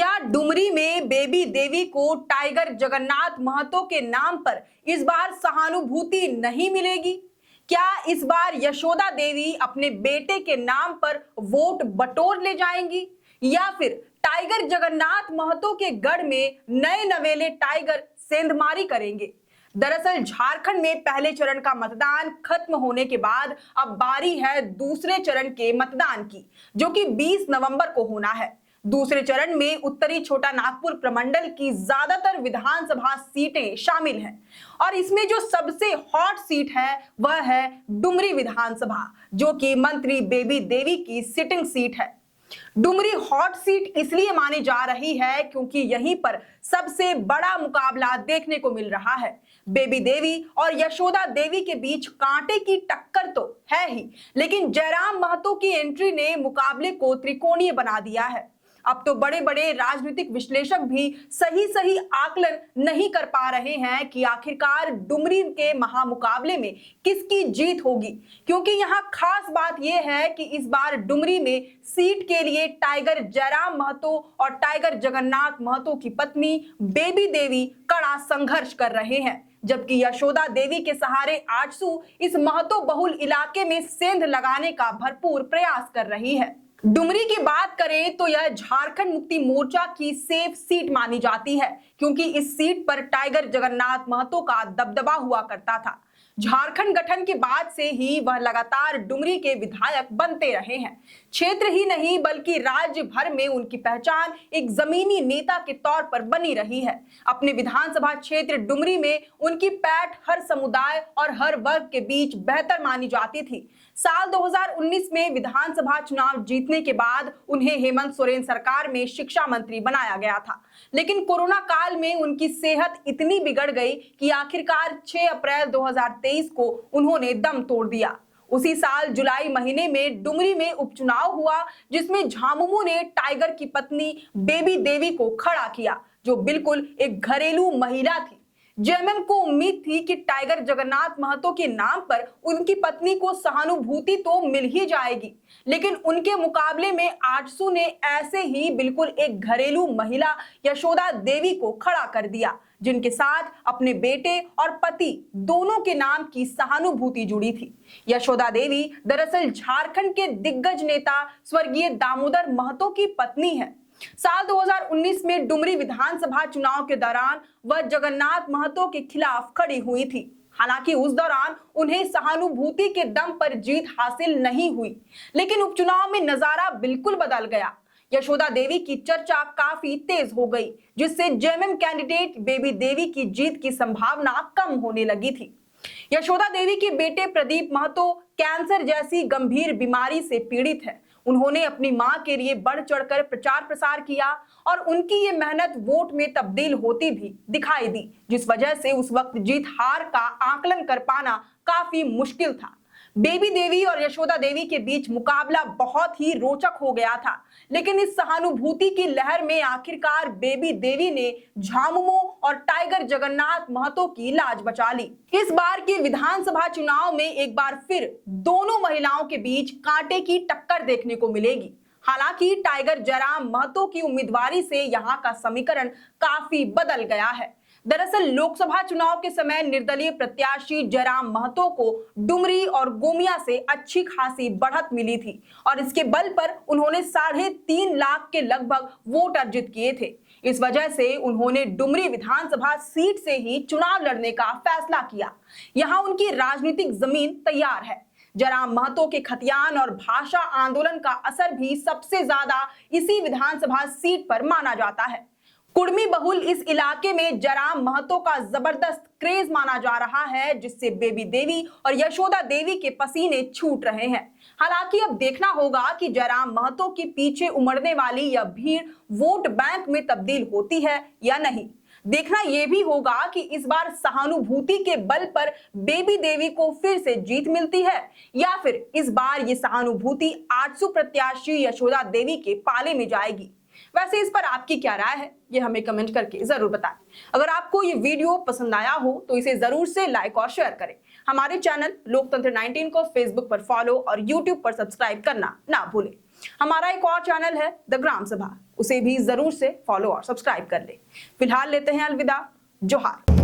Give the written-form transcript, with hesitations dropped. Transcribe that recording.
क्या डुमरी में बेबी देवी को टाइगर जगन्नाथ महतो के नाम पर इस बार सहानुभूति नहीं मिलेगी? क्या इस बार यशोदा देवी अपने बेटे के नाम पर वोट बटोर ले जाएंगी या फिर टाइगर जगन्नाथ महतो के गढ़ में नए नवेले टाइगर सेंधमारी करेंगे? दरअसल झारखंड में पहले चरण का मतदान खत्म होने के बाद अब बारी है दूसरे चरण के मतदान की, जो कि 20 नवंबर को होना है। दूसरे चरण में उत्तरी छोटा नागपुर प्रमंडल की ज्यादातर विधानसभा सीटें शामिल हैं और इसमें जो सबसे हॉट सीट है वह है डुमरी विधानसभा, जो कि मंत्री बेबी देवी की सिटिंग सीट है। डुमरी हॉट सीट इसलिए मानी जा रही है क्योंकि यहीं पर सबसे बड़ा मुकाबला देखने को मिल रहा है। बेबी देवी और यशोदा देवी के बीच कांटे की टक्कर तो है ही, लेकिन जयराम महतो की एंट्री ने मुकाबले को त्रिकोणीय बना दिया है। अब तो बड़े बड़े राजनीतिक विश्लेषक भी सही आकलन नहीं कर पा रहे हैं कि आखिरकार डुमरी के महामुकाबले में किसकी जीत होगी, क्योंकि यहाँ खास बात यह है कि इस बार डुमरी में सीट के लिए टाइगर जयराम महतो और टाइगर जगन्नाथ महतो की पत्नी बेबी देवी कड़ा संघर्ष कर रहे हैं, जबकि यशोदा देवी के सहारे आजसू इस महतो बहुल इलाके में सेंध लगाने का भरपूर प्रयास कर रही है। डुमरी की बात करें तो यह झारखंड मुक्ति मोर्चा की सेफ सीट मानी जाती है, क्योंकि इस सीट पर टाइगर जगन्नाथ महतो का दबदबा हुआ करता था। झारखंड गठन के बाद से ही वह लगातार डुमरी के विधायक बनते रहे हैं। क्षेत्र ही नहीं बल्कि राज्य भर में उनकी पहचान एक जमीनी नेता के तौर पर बनी रही है। अपने विधानसभा क्षेत्र डुमरी में उनकी पैठ हर समुदाय और हर वर्ग के बीच बेहतर मानी जाती थी। साल 2019 में विधानसभा चुनाव जीतने के बाद उन्हें हेमंत सोरेन सरकार में शिक्षा मंत्री बनाया गया था, लेकिन कोरोना काल में उनकी सेहत इतनी बिगड़ गई कि आखिरकार 6 अप्रैल 2023 को उन्होंने दम तोड़ दिया। उसी साल जुलाई महीने में डुमरी में उपचुनाव हुआ, जिसमें झामुमो ने टाइगर की पत्नी बेबी देवी को खड़ा किया, जो बिल्कुल एक घरेलू महिला थी। जेएमएम को उम्मीद थी कि टाइगर जगन्नाथ महतो के नाम पर उनकी पत्नी को सहानुभूति तो मिल ही जाएगी, लेकिन उनके मुकाबले में आजसू ने ऐसे ही बिल्कुल एक घरेलू महिला यशोदा देवी को खड़ा कर दिया, जिनके साथ अपने बेटे और पति दोनों के नाम की सहानुभूति जुड़ी थी। यशोदा देवी दरअसल झारखंड के दिग्गज नेता स्वर्गीय दामोदर महतो की पत्नी है। साल 2019 में डुमरी विधानसभा चुनाव के दौरान वह जगन्नाथ महतो के खिलाफ खड़ी हुई थी। हालांकि उस दौरान उन्हें सहानुभूति के दम पर जीत हासिल नहीं हुई, लेकिन उपचुनाव में नजारा बिल्कुल बदल गया। यशोदा देवी की चर्चा काफी तेज हो गई, जिससे जेएमएम कैंडिडेट बेबी देवी की जीत की संभावना कम होने लगी थी। यशोदा देवी के बेटे प्रदीप महतो कैंसर जैसी गंभीर बीमारी से पीड़ित है। उन्होंने अपनी मां के लिए बढ़ चढ़कर प्रचार प्रसार किया और उनकी ये मेहनत वोट में तब्दील होती भी दिखाई दी, जिस वजह से उस वक्त जीत हार का आकलन कर पाना काफी मुश्किल था। बेबी देवी और यशोदा देवी के बीच मुकाबला बहुत ही रोचक हो गया था, लेकिन इस सहानुभूति की लहर में आखिरकार बेबी देवी ने झामुमो और टाइगर जगन्नाथ महतो की लाज बचा ली। इस बार के विधानसभा चुनाव में एक बार फिर दोनों महिलाओं के बीच कांटे की टक्कर देखने को मिलेगी। हालांकि टाइगर जयराम महतो की उम्मीदवारी से यहाँ का समीकरण काफी बदल गया है। दरअसल लोकसभा चुनाव के समय निर्दलीय प्रत्याशी जयराम महतो को डुमरी और गोमिया से अच्छी खासी बढ़त मिली थी और इसके बल पर उन्होंने 3.5 लाख के लगभग वोट अर्जित किए थे। इस वजह से उन्होंने डुमरी विधानसभा सीट से ही चुनाव लड़ने का फैसला किया। यहाँ उनकी राजनीतिक जमीन तैयार है। जयराम महतो के खतियान और भाषा आंदोलन का असर भी सबसे ज्यादा इसी विधानसभा सीट पर माना जाता है। कुर्मी बहुल इस इलाके में जयराम महतो का जबरदस्त क्रेज माना जा रहा है, जिससे बेबी देवी और यशोदा देवी के पसीने छूट रहे हैं। हालांकि अब देखना होगा कि जयराम महतो के पीछे उमड़ने वाली यह भीड़ वोट बैंक में तब्दील होती है या नहीं। देखना यह भी होगा कि इस बार सहानुभूति के बल पर बेबी देवी को फिर से जीत मिलती है या फिर इस बार ये सहानुभूति आजसू प्रत्याशी यशोदा देवी के पाले में जाएगी। वैसे इस पर आपकी क्या राय है, ये हमें कमेंट करके जरूर बताएं। अगर आपको ये वीडियो पसंद आया हो तो इसे जरूर से लाइक और शेयर करें। हमारे चैनल लोकतंत्र 19 को फेसबुक पर फॉलो और यूट्यूब पर सब्सक्राइब करना ना भूलें। हमारा एक और चैनल है द ग्राम सभा, उसे भी जरूर से फॉलो और सब्सक्राइब कर ले। फिलहाल लेते हैं अलविदा। जोहार।